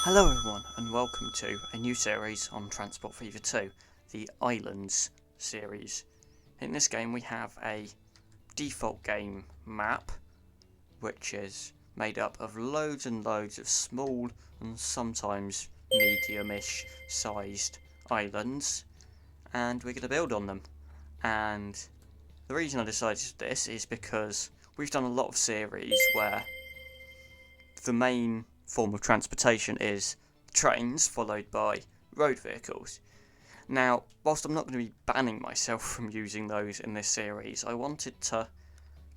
Hello everyone and welcome to a new series on Transport Fever 2, the Islands series. In this game we have a default game map which is made up of loads and loads of small and sometimes medium-ish sized islands, and we're going to build on them. And the reason I decided this is because we've done a lot of series where the main form of transportation is trains followed by road vehicles. Now, whilst I'm not going to be banning myself from using those in this series, I wanted to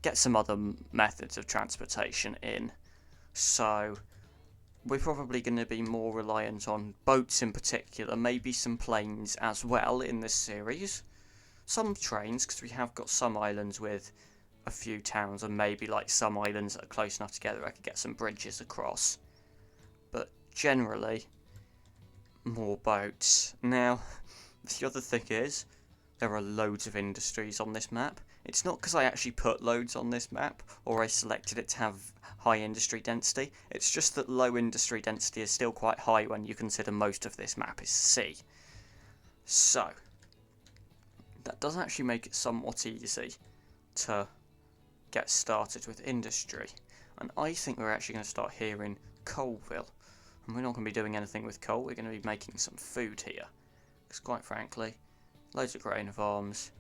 get some other methods of transportation in. So we're probably going to be more reliant on boats in particular, maybe some planes as well in this series. Some trains, because we have got some islands with a few towns, and maybe like some islands that are close enough together I could get some bridges across. But generally, more boats. Now, the other thing is, there are loads of industries on this map. It's not because I actually put loads on this map, or I selected it to have high industry density. It's just that low industry density is still quite high when you consider most of this map is sea. So, that does actually make it somewhat easy to get started with industry. And I think we're actually going to start here in Coalville. And we're not going to be doing anything with coal, we're going to be making some food here. Because quite frankly, loads of grain farms,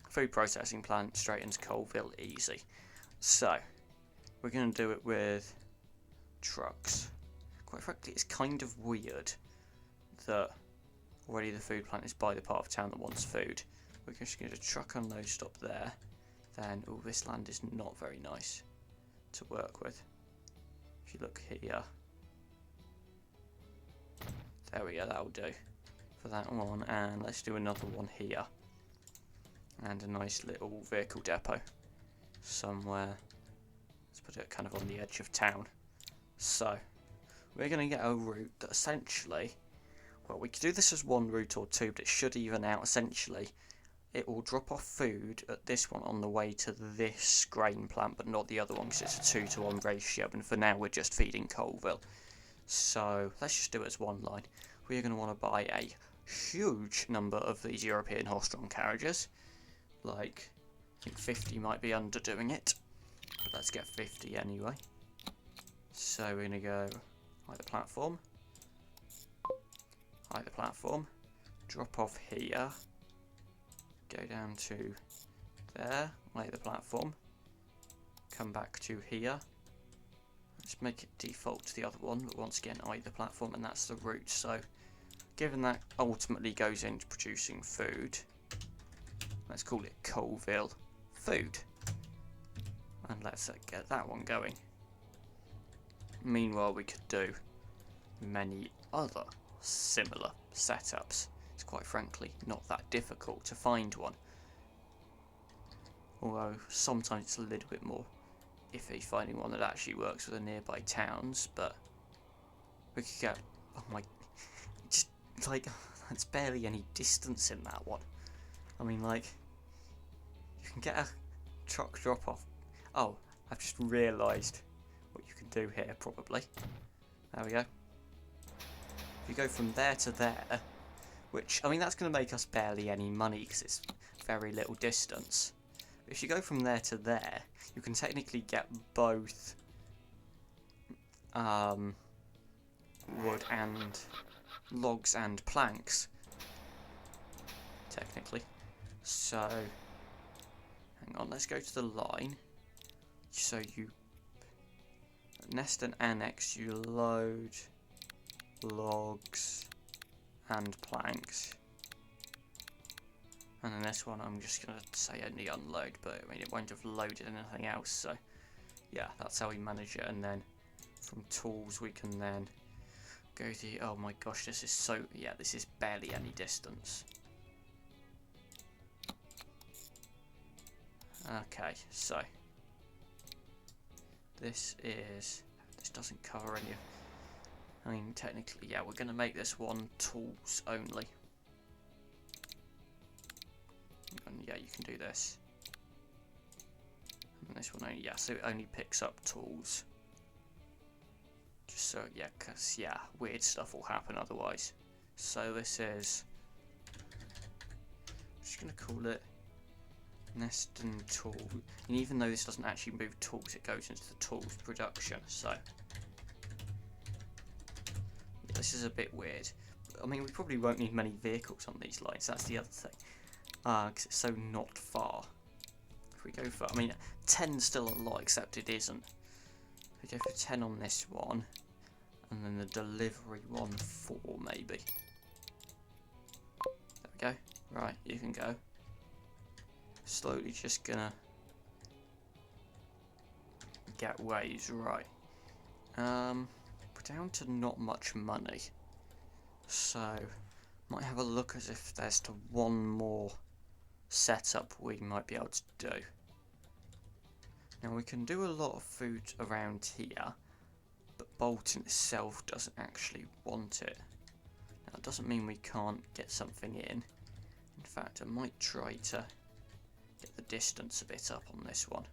food processing plant straight into Coalville, easy. So, we're going to do it with trucks. Quite frankly, it's kind of weird that already the food plant is by the part of town that wants food. We're just going to truck unload stop there. Then, oh, this land is not very nice to work with. If you look here, there we go, that'll do for that one. And let's do another one here. And a nice little vehicle depot somewhere. Let's put it kind of on the edge of town. So, we're going to get a route that essentially, well, we could do this as one route or two, but it should even out. Essentially, it will drop off food at this one on the way to this grain plant, but not the other one because it's a 2-to-1 ratio, and for now we're just feeding Coalville. So let's just do it as one line. We're going to want to buy a huge number of these European horse-drawn carriages. Like, I think 50 might be underdoing it, but let's get 50 anyway. So we're going to go hide the platform, drop off here, go down to there, lay the platform, come back to here. Let's make it default to the other one, but once again, either platform, and that's the route. So, given that ultimately goes into producing food, let's call it Coalville Food. And let's get that one going. Meanwhile, we could do many other similar setups. It's quite frankly not that difficult to find one. Although sometimes it's a little bit more iffy finding one that actually works with the nearby towns, but we could get, oh my, just like, that's barely any distance in that one. I mean, like, you can get a truck drop off. Oh, I've just realised what you can do here, probably. There we go. If you go from there to there, which, I mean, that's going to make us barely any money because it's very little distance. But if you go from there to there, you can technically get both wood and logs and planks, technically. So, hang on, let's go to the line. So you nest and annex, you load logs and planks. And then this one I'm just going to say only unload, but I mean it won't have loaded anything else, so yeah, that's how we manage it. And then from tools we can then go to, oh my gosh, this is so, yeah, this is barely any distance. Okay, so this doesn't cover any of, I mean technically, yeah, we're going to make this one tools only. And yeah, you can do this. And this one only, yeah, so it only picks up tools. Just so, yeah, because, yeah, weird stuff will happen otherwise. So this is, I'm just going to call it Neston Tool. And even though this doesn't actually move tools, it goes into the tools production. So this is a bit weird. I mean, we probably won't need many vehicles on these lines. That's the other thing, because it's so not far. If we go for, I mean, 10's still a lot, except it isn't. If we go for 10 on this one, and then the delivery one 4 maybe. There we go. Right, you can go. Slowly just gonna get ways, right. We're down to not much money. So, might have a look as if there's to one more setup we might be able to do. Now we can do a lot of food around here, but Bolton itself doesn't actually want it. Now it doesn't mean we can't get something in. In fact, I might try to get the distance a bit up on this one.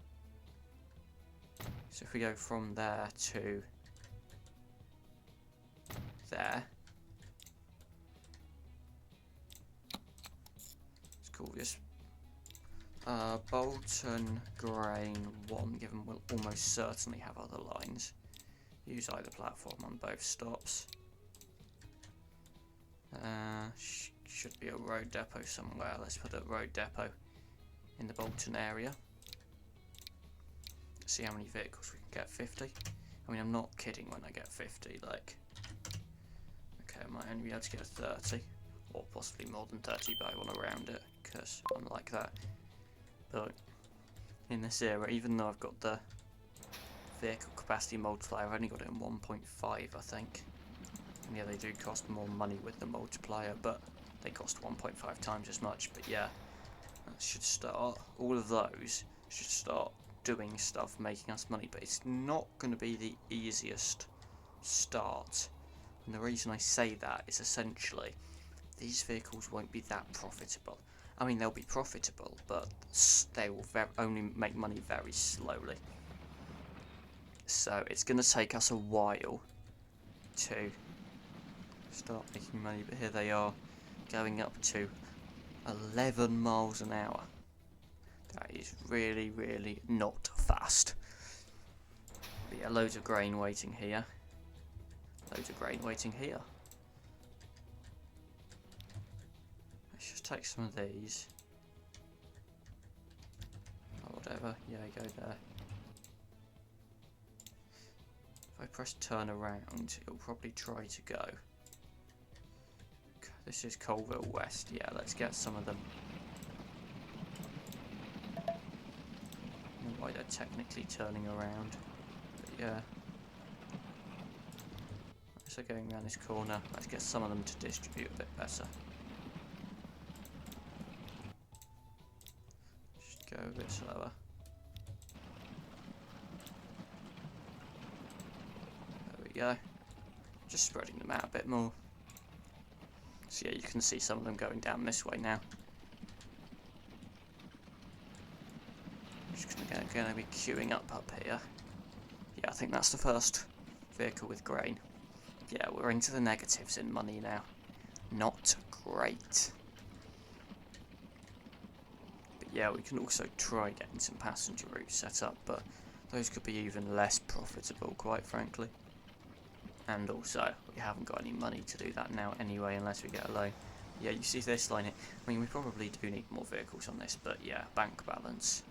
So if we go from there to there, let's call this Bolton Grain 1, given we'll almost certainly have other lines. Use either platform on both stops. Should be a road depot somewhere. Let's put a road depot in the Bolton area. See how many vehicles we can get. 50. I mean, I'm not kidding when I get 50. Like, okay, I might only be able to get 30, or possibly more than 30, but I want to round it because I'm like that. But in this era, even though I've got the vehicle capacity multiplier, I've only got it in 1.5, I think. And yeah, they do cost more money with the multiplier, but they cost 1.5 times as much. But yeah, that should start. All of those should start doing stuff, making us money. But it's not going to be the easiest start. And the reason I say that is essentially these vehicles won't be that profitable. I mean, they'll be profitable, but they will only make money very slowly. So it's going to take us a while to start making money. But here they are, going up to 11 miles an hour. That is really, really not fast. But yeah, loads of grain waiting here. Loads of grain waiting here. Let's just take some of these. Or whatever. Yeah, go there. If I press turn around, it'll probably try to go. This is Colville West. Yeah, let's get some of them. I don't know why they're technically turning around. But yeah. So going around this corner, let's get some of them to distribute a bit better. Just go a bit slower. There we go. Just spreading them out a bit more. So yeah, you can see some of them going down this way now. Just gonna be queuing up here. Yeah, I think that's the first vehicle with grain. Yeah, we're into the negatives in money now. Not great. But yeah, we can also try getting some passenger routes set up, but those could be even less profitable, quite frankly. And also, we haven't got any money to do that now anyway, unless we get a loan. Yeah, you see this line here. I mean, we probably do need more vehicles on this, but yeah, bank balance.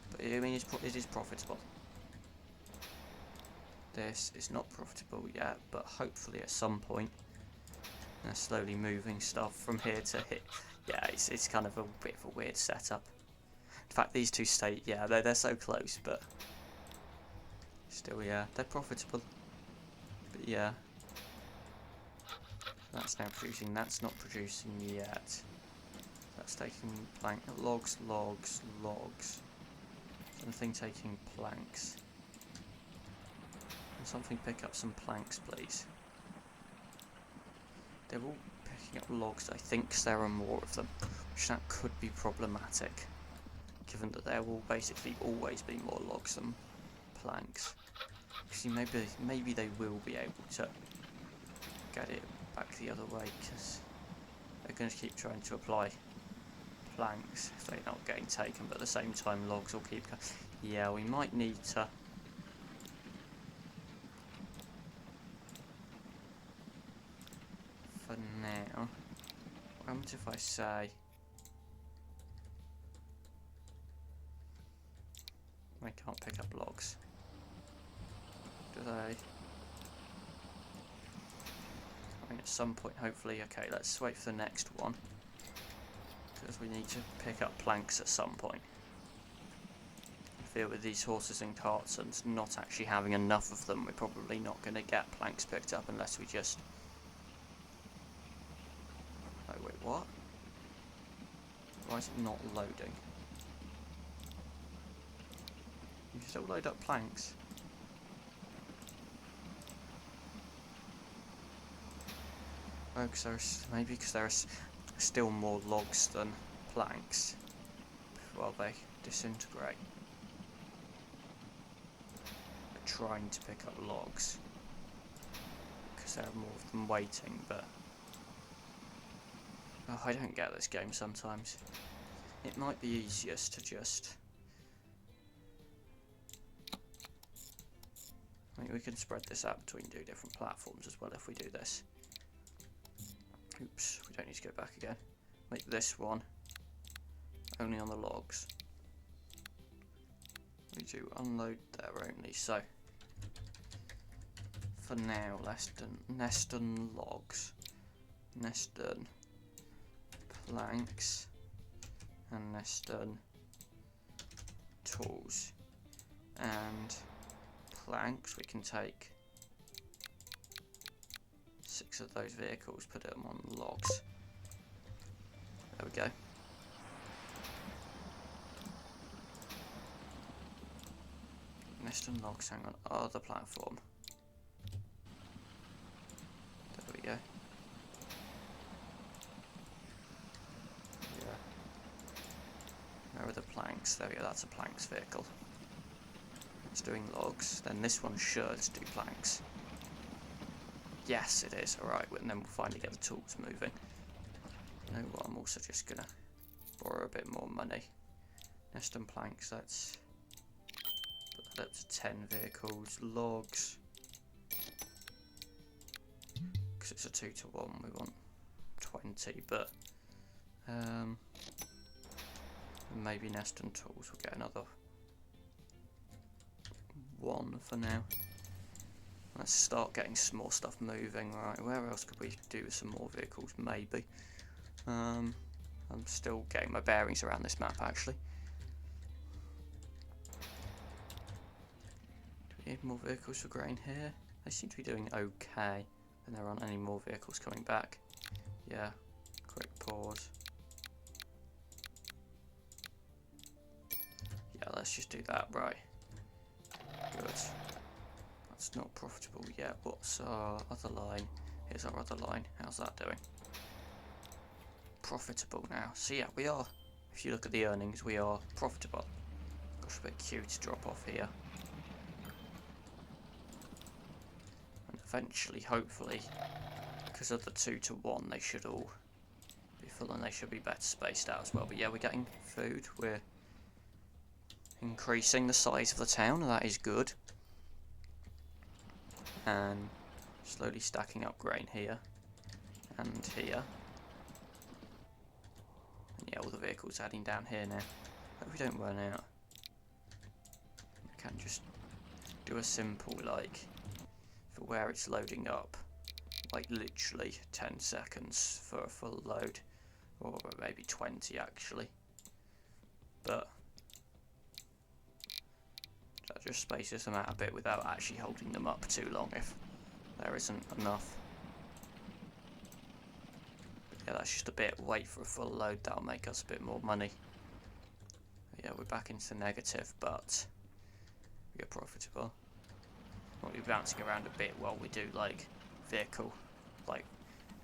But I mean, it is profitable. This is not profitable yet, but hopefully at some point. They're slowly moving stuff from here to here. Yeah, it's kind of a bit of a weird setup. In fact, these two stay, yeah, they're so close, but still, yeah, they're profitable. But yeah, that's now producing. That's not producing yet. That's taking logs. Something taking planks. Can something pick up some planks, please? They're all picking up logs, I think, 'cause there are more of them, which that could be problematic, given that there will basically always be more logs than planks. See, maybe they will be able to get it back the other way, because they're going to keep trying to apply planks if they're not getting taken, but at the same time logs will keep going. Yeah, we might need to... For now, what happens if I say... I can't pick up logs. Do they? I mean, at some point, hopefully. Okay, let's wait for the next one, because we need to pick up planks at some point. I feel with these horses and carts and not actually having enough of them, we're probably not going to get planks picked up unless we just... Oh wait, what? Why is it not loading? You can still load up planks. Oh, maybe because there are still more logs than planks while they disintegrate. We're trying to pick up logs because there are more of them waiting, but oh, I don't get this game sometimes. It might be easiest to just... I mean, we can spread this out between two different platforms as well if we do this. Oops, we don't need to go back again. Make this one only on the logs. We do unload there only, so for now, Neston logs, Neston planks, and Neston tools. And planks, we can take 6 of those vehicles, put them on logs. There we go. Neston logs, hang on, other platform. There we go. Yeah. Where are the planks? There we go, that's a planks vehicle. It's doing logs, then this one should do planks. Yes, it is. Alright, and then we'll finally get the tools moving. You know what, I'm also just going to borrow a bit more money. Neston planks, let's put that up to 10 vehicles. Logs, because it's a 2 to 1, we want 20, but maybe Neston tools will get another 1 for now. Let's start getting some more stuff moving. Right, where else could we do with some more vehicles? Maybe. I'm still getting my bearings around this map, actually. Do we need more vehicles for grain here? They seem to be doing okay. And there aren't any more vehicles coming back. Yeah, quick pause. Yeah, let's just do that, right. Good. That's not profitable yet. What's our other line? Here's our other line. How's that doing? Profitable now. So yeah, we are. If you look at the earnings, we are profitable. Gosh, a bit cute to drop off here. And eventually, hopefully, because of the 2 to 1, they should all be full and they should be better spaced out as well. But yeah, we're getting food. We're increasing the size of the town, and that is good. And slowly stacking up grain here and here. And yeah, all the vehicles heading down here now. Hope we don't run out. We can just do a simple, like, for where it's loading up, like literally 10 seconds for a full load, or maybe 20 actually. But that just spaces them out a bit without actually holding them up too long if there isn't enough. But yeah, that's just a bit. Wait for a full load, that'll make us a bit more money. But yeah, we're back into negative, but we are profitable. We'll be bouncing around a bit while we do like vehicle, like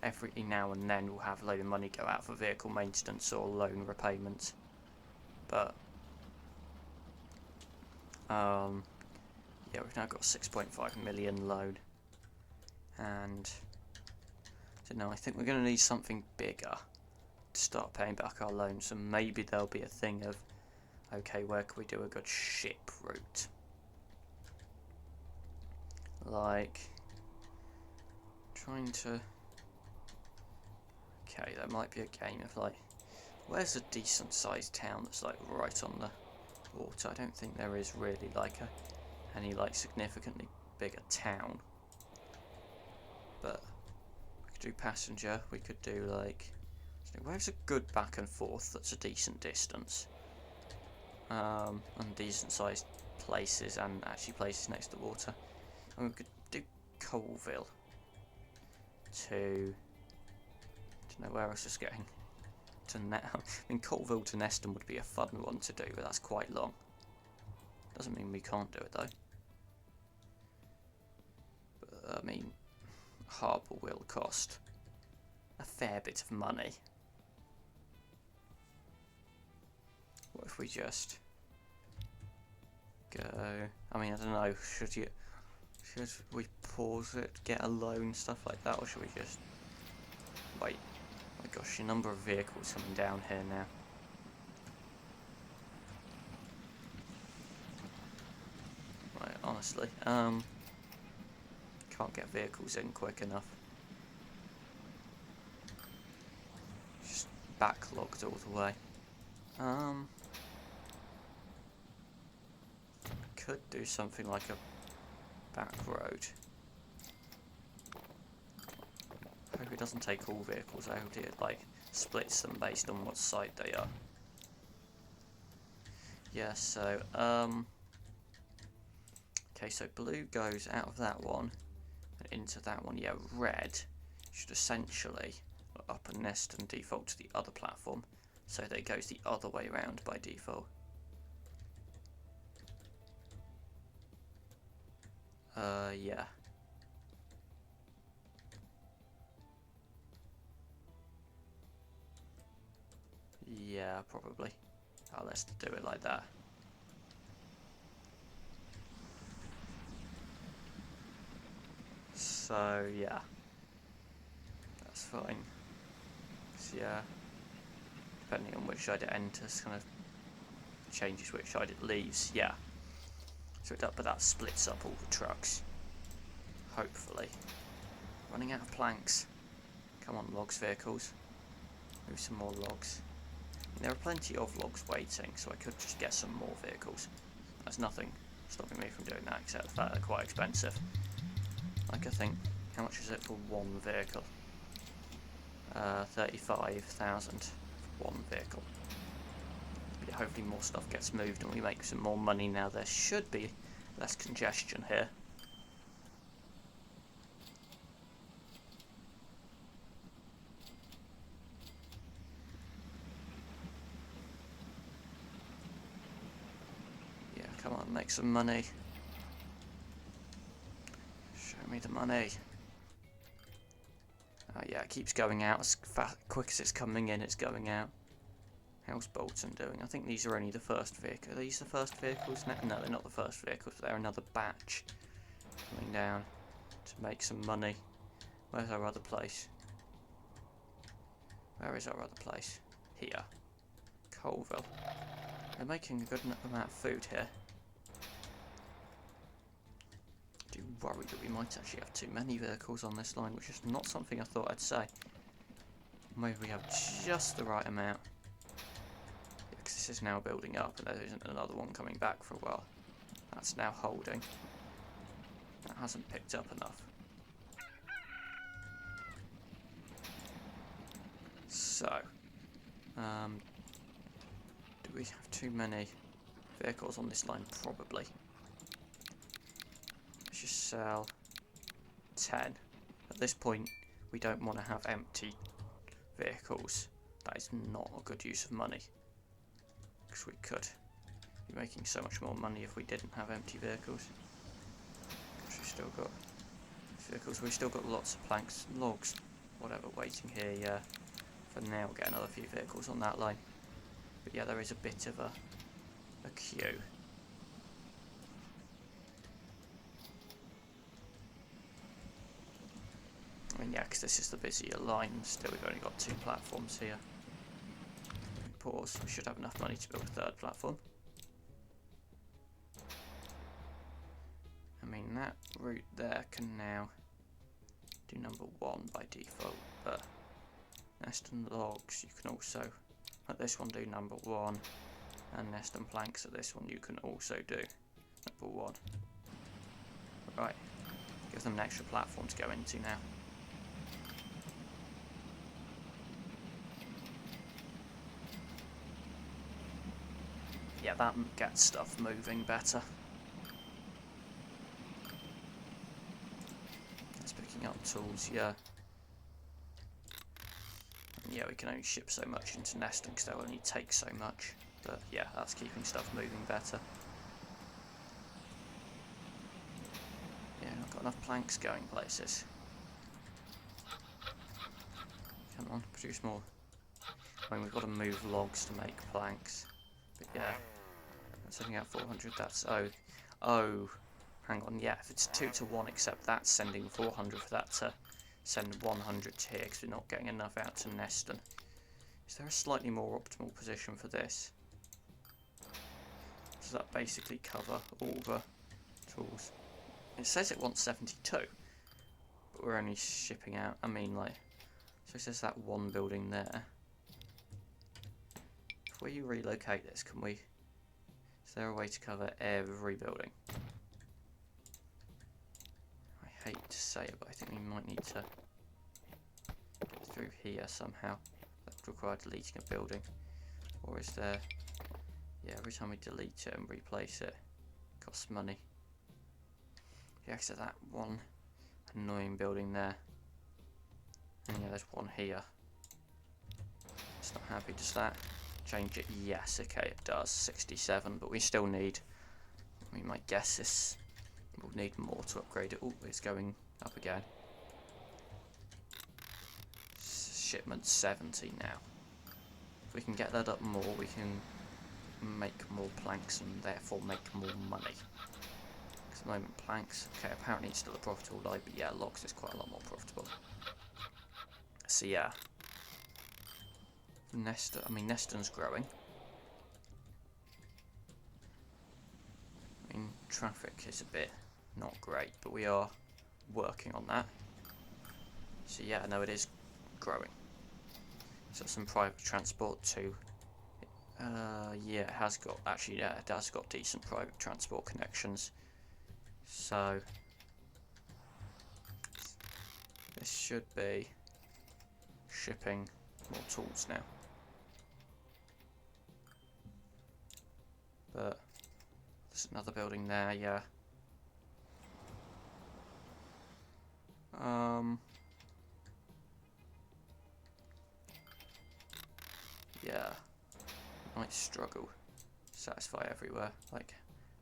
every now and then we'll have a load of money go out for vehicle maintenance or loan repayment. But Yeah, we've now got a 6.5 million loan. And I don't know, I think we're going to need something bigger to start paying back our loans, and maybe there'll be a thing of, okay, where can we do a good ship route? Like, trying to... Okay, there might be a game of like, where's a decent sized town that's like right on the water? I don't think there is really like any like significantly bigger town. But we could do passenger, we could do like, where's a good back and forth that's a decent distance? And decent sized places, and actually places next to water. And we could do Colville to... I don't know where else is getting to I mean, Colville to Neston would be a fun one to do, but that's quite long. Doesn't mean we can't do it though. But, I mean, Harbour will cost a fair bit of money. What if we just go... I mean, I don't know, should we pause it, get a loan, stuff like that, or should we just wait? Oh my gosh, the number of vehicles coming down here now. Right, honestly, can't get vehicles in quick enough. Just backlogged all the way. Could do something like a back road. Hope it doesn't take all vehicles out. It like splits them based on what side they are. Yeah, so okay, so blue goes out of that one and into that one. Yeah, red should essentially up a nest and default to the other platform, so that it goes the other way around by default. Yeah. Yeah, probably. Oh, let's do it like that. So, yeah. That's fine. So, yeah. Depending on which side it enters, kind of changes which side it leaves. Yeah. So but that splits up all the trucks. Hopefully. Running out of planks. Come on, logs vehicles. Move some more logs. And there are plenty of logs waiting, so I could just get some more vehicles. There's nothing stopping me from doing that, except the fact they're quite expensive. Like, I think, how much is it for one vehicle? 35,000 for one vehicle. But yeah, hopefully more stuff gets moved and we make some more money now. There should be less congestion here. Yeah, come on, make some money. Show me the money. Yeah, it keeps going out as quick as it's coming in, it's going out. How's Bolton doing? I think these are only the first vehicle. Are these the first vehicles? No, they're not the first vehicles. They're another batch coming down to make some money. Where's our other place? Where is our other place? Here. Colville. They're making a good amount of food here. I do worry that we might actually have too many vehicles on this line, which is not something I thought I'd say. Maybe we have just the right amount. Yeah, because this is now building up and there isn't another one coming back for a while. That's now holding. That hasn't picked up enough. So, do we have too many vehicles on this line? Probably. Let's just sell 10. At this point, we don't want to have empty vehicles. That is not a good use of money. Because we could be making so much more money if we didn't have empty vehicles. Because we've still got vehicles, we've still got lots of planks, logs, whatever, waiting here, yeah. For now, we'll get another few vehicles on that line. But yeah, there is a bit of a queue. yeah, because this is the busier line. Still, we've only got 2 platforms here. Pause. We should have enough money to build a 3rd platform. I mean, that route there can now do number 1 by default, but nest and logs, you can also, at this one, do number 1, and nest and planks at this one, you can also do number 1. Right, give them an extra platform to go into now. Yeah, that gets stuff moving better. It's picking up tools, yeah. And yeah, we can only ship so much into nesting because they'll only take so much. But yeah, that's keeping stuff moving better. Yeah, not got enough planks going places. Come on, produce more. I mean, we've got to move logs to make planks. But yeah, sending out 400, that's... Oh, hang on, yeah, if it's 2 to 1, except that's sending 400 for that to send 100 to here, because we're not getting enough out to Neston. Is there a slightly more optimal position for this? Does that basically cover all the tools? It says it wants 72, but we're only shipping out, I mean, like... So it says that one building there. If we relocate this, can we... Is there a way to cover every building? I hate to say it, but I think we might need to get through here somehow. That would require deleting a building. Or is there... Yeah, every time we delete it and replace it, it costs money. Yeah, so that one annoying building there. And yeah, there's one here. It's not happy, does that change it? Yes, okay, it does. 67, but we still need... I mean, my guess is we'll need more to upgrade it. Oh, it's going up again. Shipment 70 now. If we can get that up more, we can make more planks and therefore make more money. Because at the moment, planks, okay, apparently it's still a profitable line, but yeah, logs is quite a lot more profitable. So yeah. Neston's growing. I mean, traffic is a bit not great, but we are working on that. So yeah, no, it is growing. So some private transport too. Yeah, it has got, actually, yeah, it has got decent private transport connections. So this should be shipping more tools now. But there's another building there, yeah. Yeah, might struggle to satisfy everywhere. Like,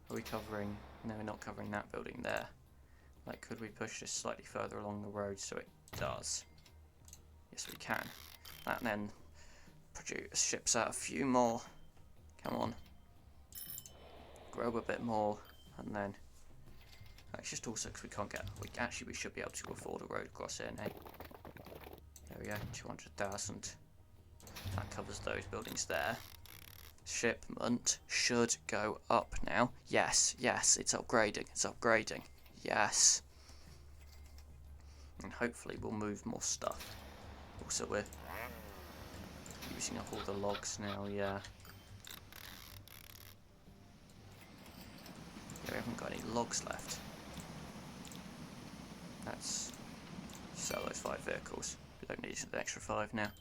are we covering... No, we're not covering that building there. Like, could we push this slightly further along the road so it does? Yes, we can. That then ships out a few more. Come on. Grow a bit more, and then... It's just also because we can't get... we should be able to afford a road across here now. There we go, 200,000. That covers those buildings there. Shipment should go up now. Yes, yes, it's upgrading, it's upgrading. Yes. And hopefully we'll move more stuff. Also, we're using up all the logs now, yeah. We haven't got any logs left. Let's sell those 5 vehicles. We don't need an extra 5 now.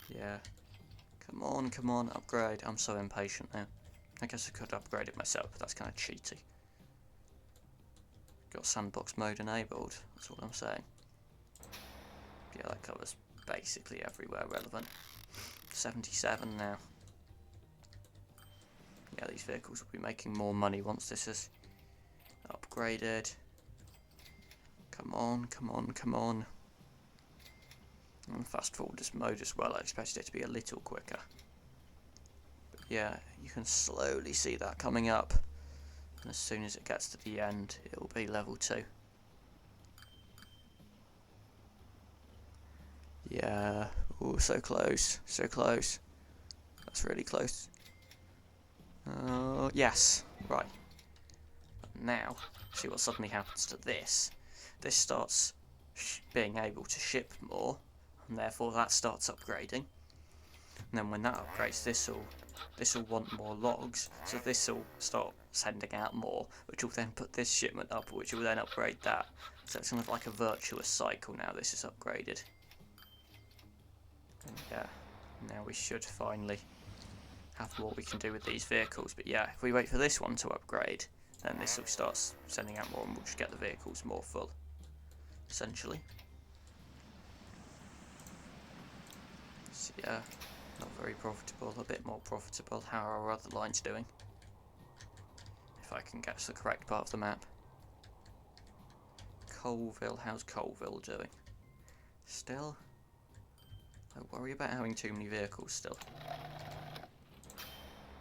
Yeah. Come on, upgrade. I'm so impatient now. I guess I could upgrade it myself, but that's kind of cheaty. Got sandbox mode enabled, that's all I'm saying. Yeah, that covers basically everywhere relevant. 77 now. Yeah, these vehicles will be making more money once this is upgraded. Come on, come on, come on. And fast forward this mode as well, I expected it to be a little quicker. But yeah, you can slowly see that coming up. And as soon as it gets to the end, it will be level 2. Yeah. Oh, so close. So close. That's really close. Yes. Right. Now, see what suddenly happens to this. This starts being able to ship more, and therefore that starts upgrading. And then when that upgrades, this'll want more logs, so this'll start sending out more, which will then put this shipment up, which will then upgrade that. So it's kind of like a virtuous cycle now. This is upgraded. And yeah, now we should finally have what we can do with these vehicles. But yeah, if we wait for this one to upgrade, then this will start sending out more, and we'll just get the vehicles more full, essentially. So yeah, not very profitable, a bit more profitable. How are our other lines doing? If I can guess the correct part of the map. Colville, how's Colville doing? Still? I worry about having too many vehicles still.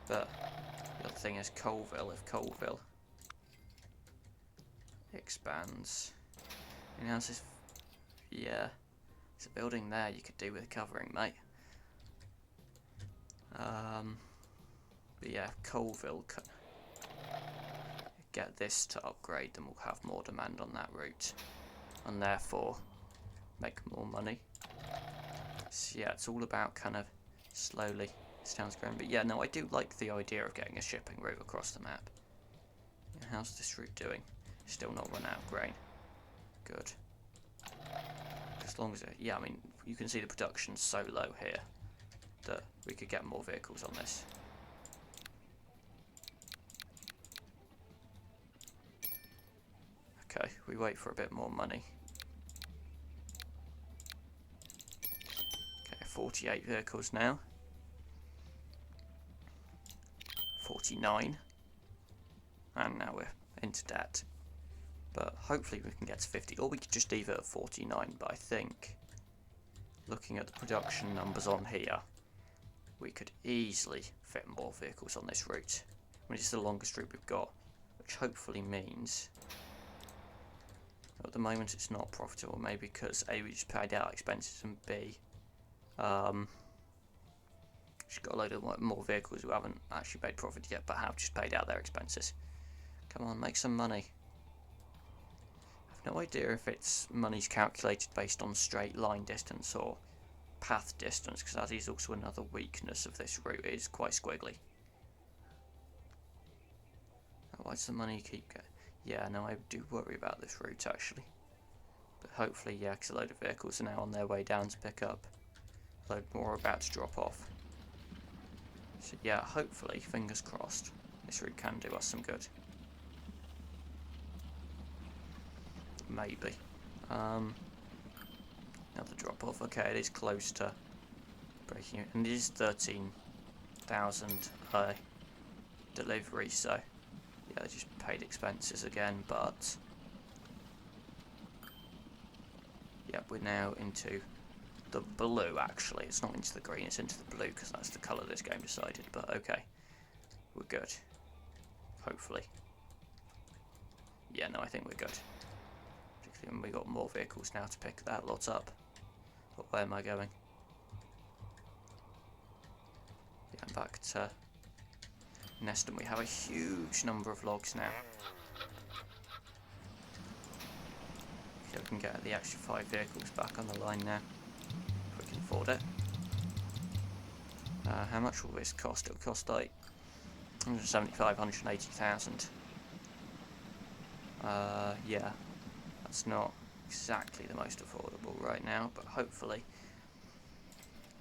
But the other thing is Colville, if Colville expands. And how's this? Yeah. There's a building there you could do with covering, mate. But yeah, Colville can get this to upgrade, then we'll have more demand on that route, and therefore make more money. So yeah, it's all about kind of slowly this town's growing. But yeah, no, I do like the idea of getting a shipping route across the map. Yeah, how's this route doing? Still not run out of grain. Good. As long as it, yeah, I mean, you can see the production's so low here that we could get more vehicles on this. Okay, we wait for a bit more money. Okay, 48 vehicles now. 49. And now we're into debt. But hopefully we can get to 50, or we could just leave it at 49, but I think, looking at the production numbers on here, we could easily fit more vehicles on this route. I mean, it's the longest route we've got, which hopefully means, at the moment it's not profitable, maybe because A, we just paid out expenses, and B, just got a load of more vehicles who haven't actually made profit yet, but have just paid out their expenses. Come on, make some money. No idea if it's money's calculated based on straight line distance or path distance, because that is also another weakness of this route. It is quite squiggly. Why does the money keep going? Yeah, no, I do worry about this route actually. But hopefully, yeah, because a load of vehicles are now on their way down to pick up. A load more are about to drop off. So yeah, hopefully, fingers crossed, this route can do us some good. Maybe. Another drop off. Okay, it is close to breaking it, and it is 13,000 delivery. So yeah, they just paid expenses again. But yeah, we're now into the blue. Actually, it's not into the green; it's into the blue because that's the colour this game decided. But okay, we're good. Hopefully. Yeah, no, I think we're good. And we got more vehicles now to pick that lot up. But where am I going? Yeah, I'm back to Neston. We have a huge number of logs now. Okay, we can get the extra 5 vehicles back on the line now, if we can afford it. How much will this cost? It'll cost like 175, 180,000. Yeah. That's not exactly the most affordable right now, but hopefully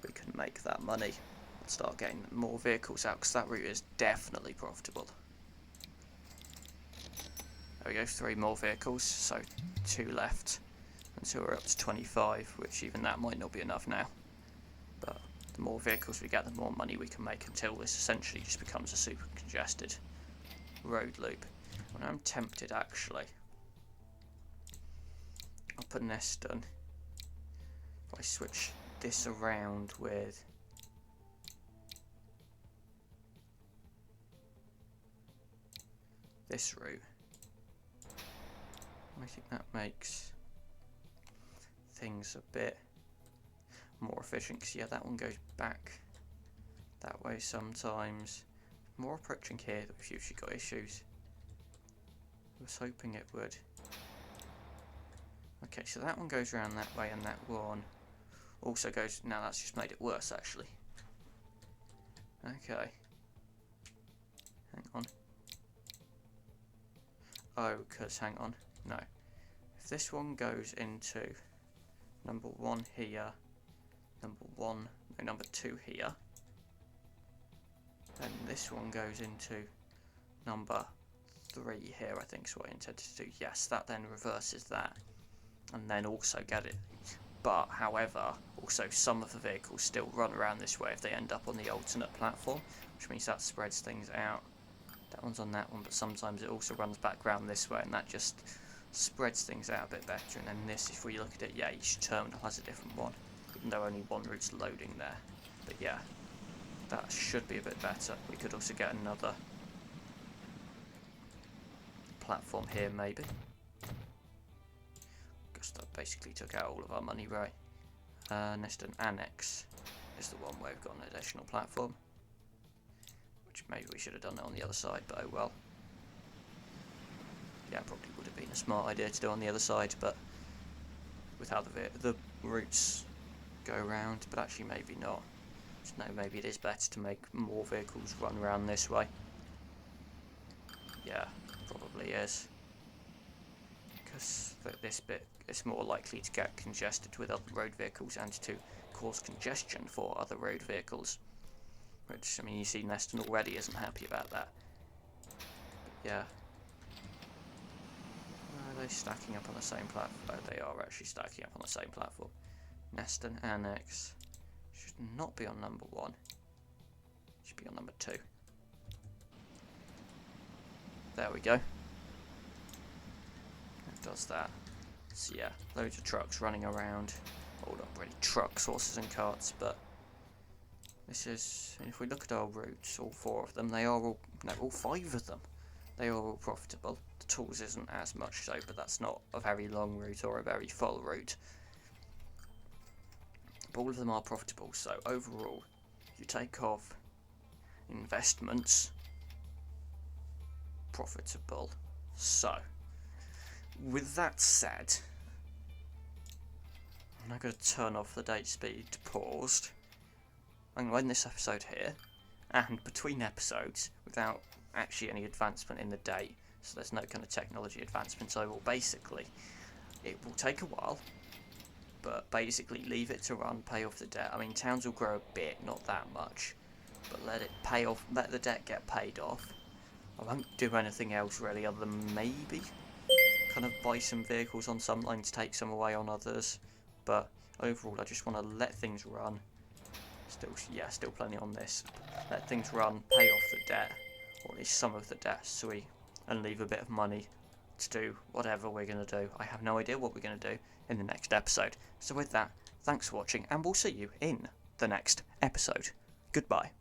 we can make that money and start getting more vehicles out, because that route is definitely profitable. There we go, 3 more vehicles, so 2 left until we're up to 25, which even that might not be enough now. But the more vehicles we get, the more money we can make, until this essentially just becomes a super congested road loop. And I'm tempted actually, up at Neston, if I switch this around with this route, I think that makes things a bit more efficient, because yeah, that one goes back that way sometimes. More approaching here that we've usually got issues. I was hoping it would. Okay, so that one goes around that way, and that one also goes... Now that's just made it worse, actually. Okay. Hang on. Oh, because, hang on. No. If this one goes into number 1 here, number 2 here, then this one goes into number 3 here, I think is what I intended to do. Yes, that then reverses that, and then also get it. But, however, also some of the vehicles still run around this way if they end up on the alternate platform, which means that spreads things out. That one's on that one, but sometimes it also runs back round this way, and that just spreads things out a bit better. And then this, if we look at it, yeah, each terminal has a different one, even though only one route's loading there. But yeah, that should be a bit better. We could also get another platform here, maybe. Because that basically took out all of our money, right? Neston Annex is the one where we've got an additional platform. Which maybe we should have done it on the other side, but oh well. Yeah, probably would have been a smart idea to do on the other side, but with how the routes go around, but actually maybe not. So no, maybe it is better to make more vehicles run around this way. Yeah, probably is. Because this bit is more likely to get congested with other road vehicles and to cause congestion for other road vehicles. Which, I mean, you see Neston already isn't happy about that. But yeah. Are they stacking up on the same platform? Oh, they are actually stacking up on the same platform. Neston Annex should not be on number 1. Should be on number 2. There we go. It does that. So yeah, loads of trucks running around. Well, not really trucks, horses and carts, but this is, if we look at our routes, all 4 of them, they are all, no, all 5 of them, they are all profitable. The tools isn't as much so, but that's not a very long route or a very full route. But all of them are profitable, so overall, you take off investments, profitable. So, with that said, I'm now going to turn off the date speed paused. I'm going to end this episode here, and between episodes, without actually any advancement in the date, so there's no kind of technology advancement, so I will basically, it will take a while, but basically leave it to run, pay off the debt. I mean, towns will grow a bit, not that much, but let it pay off, let the debt get paid off. I won't do anything else really other than maybe kind of buy some vehicles on some lines, take some away on others, but overall I just want to let things run. Still plenty on this. Let things run, pay off the debt, or at least some of the debt, and leave a bit of money to do whatever we're going to do. I have no idea what we're going to do in the next episode. So with that, thanks for watching, and we'll see you in the next episode. Goodbye.